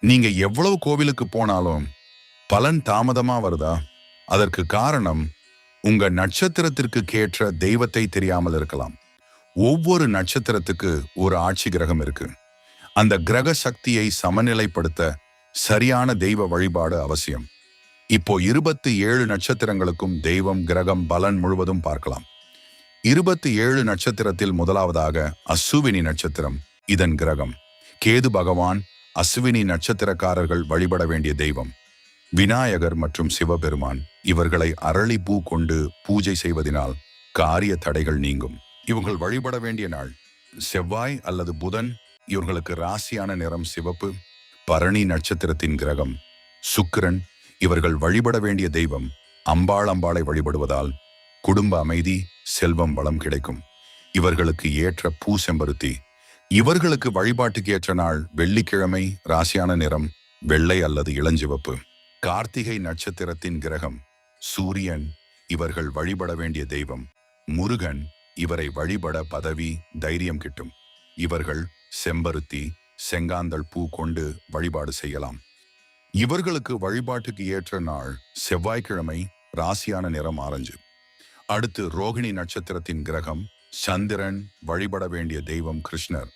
நீங்க எவ்வளவு கோவிலுக்கு போனாலும் பலன் தாமதமா வருதா? அதற்கு காரணம் உங்க நட்சத்திரத்திற்கு கேற்ற தெய்வத்தை தெரியாமல் இருக்கலாம். ஒவ்வொரு நட்சத்திரத்துக்கு ஒரு ஆட்சி கிரகம் இருக்கு. அந்த கிரக சக்தியை சமநிலைப்படுத்த சரியான தெய்வ வழிபாடு அவசியம். இப்போ 27 நட்சத்திரங்களுக்கும் தெய்வம் கிரகம் பலன் முழுவதும் பார்க்கலாம். 27 நட்சத்திரத்தில் முதலாவதாக அசுவினி நட்சத்திரம். இதன் கிரகம் கேது பகவான். அசுவினி நட்சத்திரக்காரர்கள் வழிபட வேண்டிய தெய்வம் விநாயகர் மற்றும் சிவபெருமான். இவர்களை அரளி பூ கொண்டு பூஜை செய்வதனால் காரிய தடைகள் நீங்கும். இவர்கள் வழிபட வேண்டிய நாள் செவ்வாய் அல்லது புதன். இவர்களுக்கு ராசியான நிறம் சிவப்பு. பரணி நட்சத்திரத்தின் கிரகம் சுக்கிரன். இவர்கள் வழிபட வேண்டிய தெய்வம் அம்பாளை வழிபடுவதால் குடும்ப அமைதி, செல்வம், வளம் கிடைக்கும். இவர்களுக்கு ஏற்ற பூ செம்பருத்தி. இவர்களுக்கு வழிபாட்டுக்கு ஏற்ற நாள் வெள்ளிக்கிழமை. ராசியான நிறம் வெள்ளை அல்லது இளஞ்சிவப்பு. கார்த்திகை நட்சத்திரத்தின் கிரகம் சூரியன். இவர்கள் வழிபட வேண்டிய தெய்வம் முருகன். இவரை வழிபட பதவி, தைரியம் கிட்டும். இவர்கள் செம்பருத்தி, செங்காந்தள் பூ கொண்டு வழிபாடு செய்யலாம். இவர்களுக்கு வழிபாட்டுக்கு ஏற்ற நாள் செவ்வாய்க்கிழமை. ராசியான நிறம் ஆரஞ்சு. அடுத்து ரோகிணி நட்சத்திரத்தின் கிரகம் சந்திரன். வழிபட வேண்டிய தெய்வம் கிருஷ்ணர்.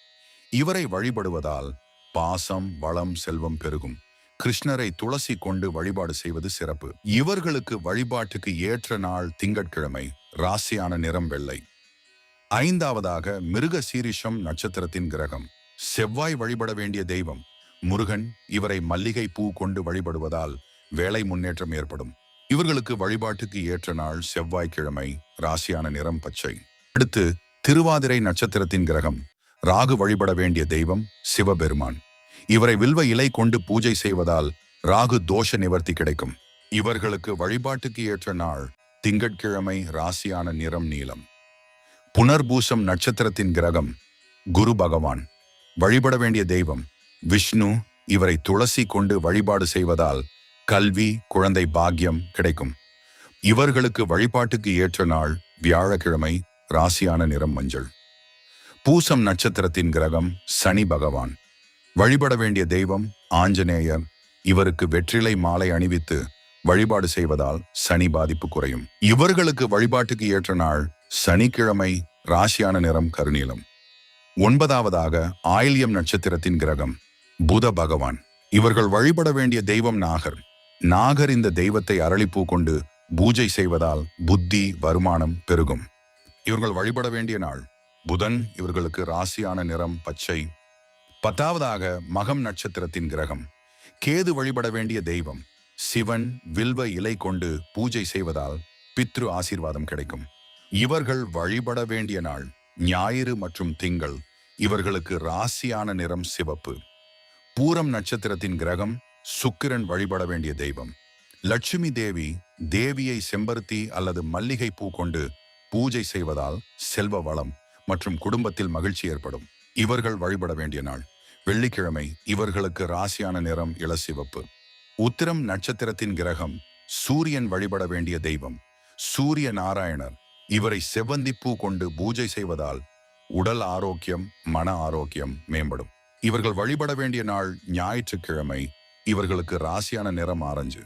இவரை வழிபடுவதால் பாசம், வளம், செல்வம் பெருகும். கிருஷ்ணரை துளசி கொண்டு வழிபாடு செய்வது சிறப்பு. இவர்களுக்கு வழிபாட்டுக்கு ஏற்ற நாள் திங்கட்கிழமை. ராசியான நிறம் வெள்ளை. ஐந்தாவதாக மிருக சீரிஷம் நட்சத்திரத்தின் கிரகம் செவ்வாய். வழிபட வேண்டிய தெய்வம் முருகன். இவரை மல்லிகை பூ கொண்டு வழிபடுவதால் வேலை முன்னேற்றம் ஏற்படும். இவர்களுக்கு வழிபாட்டுக்கு ஏற்ற நாள் செவ்வாய்க்கிழமை. ராசியான நிறம் பச்சை. அடுத்து திருவாதிரை நட்சத்திரத்தின் கிரகம் ராகு. வழிபட வேண்டிய தெய்வம் சிவபெருமான். இவரை வில்வ இலை கொண்டு பூஜை செய்வதால் ராகு தோஷ நிவர்த்தி கிடைக்கும். இவர்களுக்கு வழிபாட்டுக்கு ஏற்ற நாள் திங்கட்கிழமை. ராசியான நிறம் நீலம். புனர்பூசம் நட்சத்திரத்தின் கிரகம் குரு பகவான். வழிபட வேண்டிய தெய்வம் விஷ்ணு. இவரை துளசி கொண்டு வழிபாடு செய்வதால் கல்வி, குழந்தை பாக்கியம் கிடைக்கும். இவர்களுக்கு வழிபாட்டுக்கு ஏற்ற நாள் வியாழக்கிழமை. ராசியான நிறம் மஞ்சள். பூசம் நட்சத்திரத்தின் கிரகம் சனி பகவான். வழிபட வேண்டிய தெய்வம் ஆஞ்சநேயர். இவருக்கு வெற்றிலை மாலை அணிவித்து வழிபாடு செய்வதால் சனி பாதிப்பு குறையும். இவர்களுக்கு வழிபாட்டுக்கு ஏற்ற நாள் சனிக்கிழமை. ராசியான நிறம் கருநீலம். ஒன்பதாவதாக ஆயில்யம் நட்சத்திரத்தின் கிரகம் புத பகவான். இவர்கள் வழிபட வேண்டிய தெய்வம் நாகர். நாகர் இந்த தெய்வத்தை அரளிப்பூ கொண்டு பூஜை செய்வதால் புத்தி, வருமானம் பெருகும். இவர்கள் வழிபட வேண்டிய நாள் புதன். இவர்களுக்கு ராசியான நிறம் பச்சை. பத்தாவதாக மகம் நட்சத்திரத்தின் கிரகம் கேது. வழிபட வேண்டிய தெய்வம் சிவன். வில்வ இலை கொண்டு பூஜை செய்வதால் பித்ரு ஆசீர்வாதம் கிடைக்கும். இவர்கள் வழிபட வேண்டிய நாள் ஞாயிறு மற்றும் திங்கள். இவர்களுக்கு ராசியான நிறம் சிவப்பு. பூரம் நட்சத்திரத்தின் கிரகம் சுக்கிரன். வழிபட வேண்டிய தெய்வம் லட்சுமி தேவி. தேவியை செம்பருத்தி அல்லது மல்லிகை பூ கொண்டு பூஜை செய்வதால் செல்வ வளம் மற்றும் குடும்பத்தில் மகிழ்ச்சி ஏற்படும். இவர்கள் வழிபட வேண்டிய நாள் வெள்ளிக்கிழமை. இவர்களுக்கு ராசியான நிறம் இளசிவப்பு. உத்திரம் நட்சத்திரத்தின் கிரகம் சூரியன். வழிபட வேண்டிய தெய்வம் சூரிய நாராயணர். இவரை செவ்வந்தி பூ கொண்டு பூஜை செய்வதால் உடல் ஆரோக்கியம், மன ஆரோக்கியம் மேம்படும். இவர்கள் வழிபட வேண்டிய நாள் ஞாயிற்றுக்கிழமை. இவர்களுக்கு ராசியான நிறம் ஆரஞ்சு.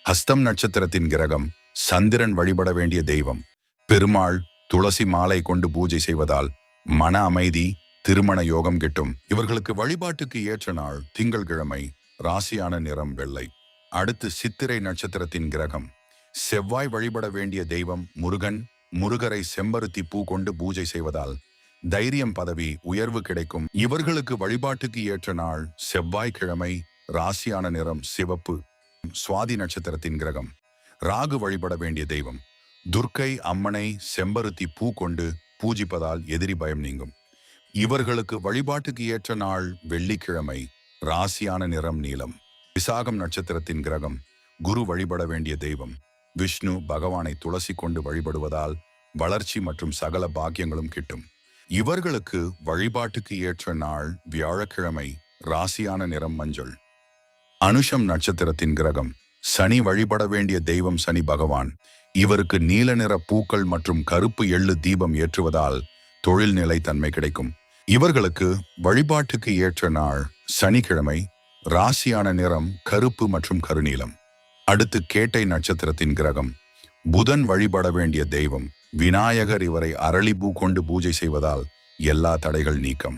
ஹஸ்தம் நட்சத்திரத்தின் கிரகம் சந்திரன். வழிபட வேண்டிய தெய்வம் பெருமாள். துளசி மாலை கொண்டு பூஜை செய்வதால் மன அமைதி, திருமண யோகம் கிட்டும். இவர்களுக்கு வழிபாட்டுக்கு ஏற்ற நாள் திங்கள்கிழமை. ராசியான நிறம் வெள்ளை. அடுத்து சித்திரை நட்சத்திரத்தின் கிரகம் செவ்வாய். வழிபட வேண்டிய தெய்வம் முருகன். முருகரை செம்பருத்தி பூ கொண்டு பூஜை செய்வதால் தைரியம், பதவி, உயர்வு கிடைக்கும். இவர்களுக்கு வழிபாட்டுக்கு ஏற்ற நாள் செவ்வாய்க்கிழமை. ராசியான நிறம் சிவப்பு. சுவாதி நட்சத்திரத்தின் கிரகம் ராகு. வழிபட வேண்டிய தெய்வம் துர்க்கை அம்மனை. செம்பருத்தி பூ கொண்டு பூஜிப்பதால் எதிரி பயம் நீங்கும். இவர்களுக்கு வழிபாட்டுக்கு ஏற்ற நாள் வெள்ளிக்கிழமை. ராசியான நிறம் நீலம். விசாகம் நட்சத்திரத்தின் கிரகம் குரு. வழிபட வேண்டிய தெய்வம் விஷ்ணு. பகவானை துளசி கொண்டு வழிபடுவதால் வளர்ச்சி மற்றும் சகல பாக்கியங்களும் கிட்டும். இவர்களுக்கு வழிபாட்டுக்கு ஏற்ற நாள் வியாழக்கிழமை. ராசியான நிறம் மஞ்சள். அனுஷம் நட்சத்திரத்தின் கிரகம் சனி. வழிபட வேண்டிய தெய்வம் சனி பகவான். இவருக்கு நீல நிற பூக்கள் மற்றும் கருப்பு எள்ளு தீபம் ஏற்றுவதால் தொழில் நிலைத்தன்மை கிடைக்கும். இவர்களுக்கு வழிபாட்டுக்கு ஏற்ற நாள் சனிக்கிழமை. ராசியான நிறம் கருப்பு மற்றும் கருநீலம். அடுத்து கேட்டை நட்சத்திரத்தின் கிரகம். புதன் வழிபட வேண்டிய தெய்வம் விநாயகர். இவரை அரளிப்பூ கொண்டு பூஜை செய்வதால் எல்லா தடைகள் நீக்கம்.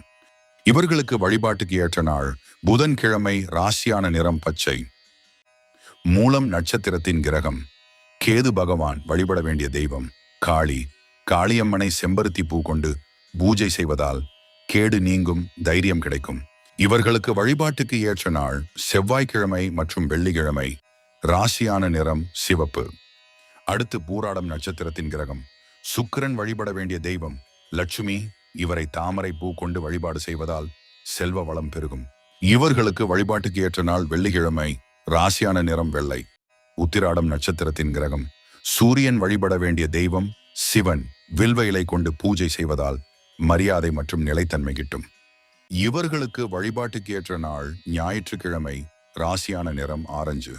இவர்களுக்கு வழிபாட்டுக்கு ஏற்ற நாள் புதன்கிழமை. ராசியான நிறம் பச்சை. மூலம் நட்சத்திரத்தின் கிரகம். கேது பகவான் வழிபட வேண்டிய தெய்வம் காளி. காளியம்மனை செம்பருத்தி பூ கொண்டு பூஜை செய்வதால் கேடு நீங்கும், தைரியம் கிடைக்கும். இவர்களுக்கு வழிபாட்டுக்கு ஏற்ற நாள் செவ்வாய்க்கிழமை மற்றும் வெள்ளிக்கிழமை. ராசியான நிறம் சிவப்பு. அடுத்து பூராடம் நட்சத்திரத்தின் கிரகம். சுக்கிரன் வழிபட வேண்டிய தெய்வம் லட்சுமி. இவரை தாமரை பூ கொண்டு வழிபாடு செய்வதால் செல்வ வளம் பெருகும். இவர்களுக்கு வழிபாட்டுக்கு ஏற்ற நாள் வெள்ளிக்கிழமை. ராசியான நிறம் வெள்ளை. உத்திராடம் நட்சத்திரத்தின் கிரகம். சூரியன் வழிபட வேண்டிய தெய்வம் சிவன். வில்வ இலை கொண்டு பூஜை செய்வதால் மரியாதை மற்றும் நிலைத்தன்மை கிட்டும். இவர்களுக்கு வழிபாட்டுக்கு ஏற்ற நாள் ஞாயிற்றுக்கிழமை. ராசியான நிறம் ஆரஞ்சு.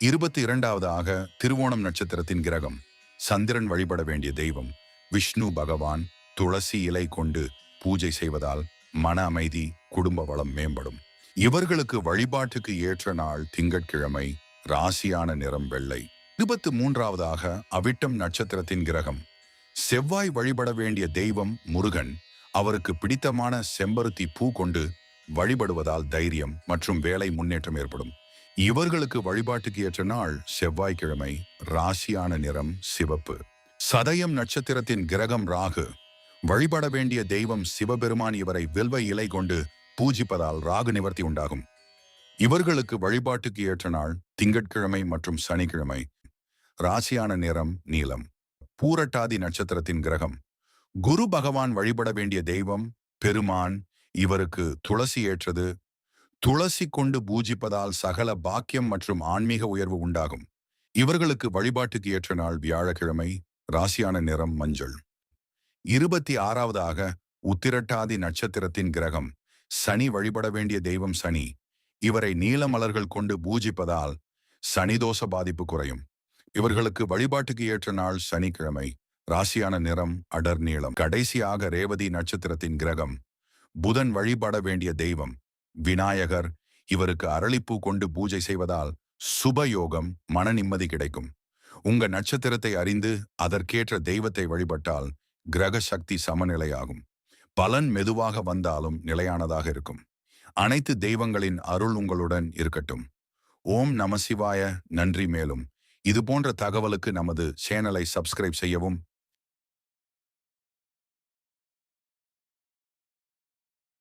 22வது திருவோணம் நட்சத்திரத்தின் கிரகம். சந்திரன் வழிபட வேண்டிய தெய்வம் விஷ்ணு பகவான். துளசி இலை கொண்டு பூஜை செய்வதால் மன அமைதி, குடும்ப வளம் மேம்படும். இவர்களுக்கு வழிபாட்டுக்கு ஏற்ற நாள் திங்கட்கிழமை. ராசியான நிறம் வெள்ளை. 23வது அவிட்டம் நட்சத்திரத்தின் கிரகம். செவ்வாய் வழிபட வேண்டிய தெய்வம் முருகன். அவருக்கு பிடித்தமான செம்பருத்தி பூ கொண்டு வழிபடுவதால் தைரியம் மற்றும் வேலை முன்னேற்றம் ஏற்படும். இவர்களுக்கு வழிபாட்டுக்கு ஏற்ற நாள் செவ்வாய்க்கிழமை. ராசியான நிறம் சிவப்பு. சதயம் நட்சத்திரத்தின் கிரகம் ராகு. வழிபட வேண்டிய தெய்வம் சிவபெருமான். இவரை வில்வ இலை கொண்டு பூஜிப்பதால் ராகு நிவர்த்தி உண்டாகும். இவர்களுக்கு வழிபாட்டுக்கு ஏற்ற நாள் திங்கட்கிழமை மற்றும் சனிக்கிழமை. ராசியான நிறம் நீலம். பூரட்டாதி நட்சத்திரத்தின் கிரகம். குரு பகவான் வழிபட வேண்டிய தெய்வம் பெருமான். இவருக்கு துளசி ஏற்றது. துளசி கொண்டு பூஜிப்பதால் சகல பாக்கியம் மற்றும் ஆன்மீக உயர்வு உண்டாகும். இவர்களுக்கு வழிபாட்டுக்கு ஏற்ற நாள் வியாழக்கிழமை. ராசியான நிறம் மஞ்சள். 26வது உத்திரட்டாதி நட்சத்திரத்தின் கிரகம். சனி வழிபட வேண்டிய தெய்வம் சனி. இவரை நீல மலர்கள் கொண்டு பூஜிப்பதால் சனிதோஷ பாதிப்பு குறையும். இவர்களுக்கு வழிபாட்டுக்கு ஏற்ற நாள் சனிக்கிழமை. ராசியான நிறம் அடர் நீளம். கடைசியாக ரேவதி நட்சத்திரத்தின் கிரகம். புதன் வழிபட வேண்டிய தெய்வம் விநாயகர். இவருக்கு அரளிப்பூ கொண்டு பூஜை செய்வதால் சுபயோகம், மன நிம்மதி கிடைக்கும். உங்க நட்சத்திரத்தை அறிந்து அதற்கேற்ற தெய்வத்தை வழிபட்டால் கிரக சக்தி சமநிலையாகும். பலன் மெதுவாக வந்தாலும் நிலையானதாக இருக்கும். அனைத்து தெய்வங்களின் அருள் உங்களுடன் இருக்கட்டும். ஓம் நம சிவாய. நன்றி. மேலும் இது போன்ற தகவலுக்கு நமது சேனலை சப்ஸ்கிரைப் செய்யவும்.